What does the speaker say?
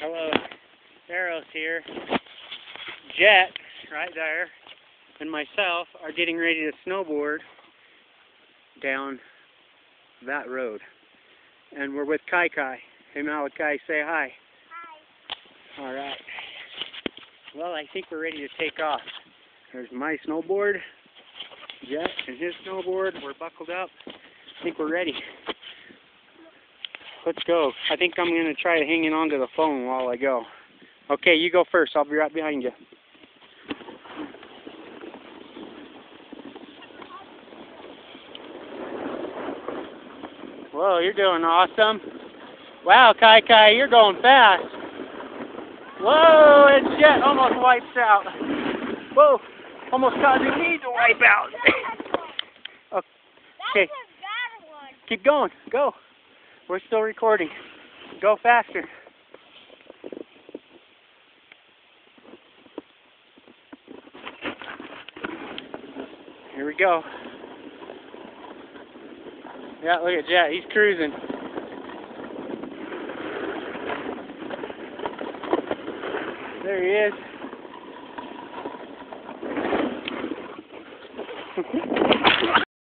Hello, Barrows here. Jet, right there, and myself are getting ready to snowboard down that road. And we're with Kai Kai. Hey Malachi, say hi. Hi. Alright. Well, I think we're ready to take off. There's my snowboard, Jet and his snowboard. We're buckled up. I think we're ready. Let's go. I think I'm going to try hanging on to the phone while I go. Okay, you go first. I'll be right behind you. Whoa, you're doing awesome. Wow, Kai Kai, you're going fast. Whoa, and Jet almost wipes out. Whoa, almost causing me to wipe out. Okay, keep going. Go. We're still recording. Go faster. Here we go. Yeah, look at Jet. He's cruising. There he is.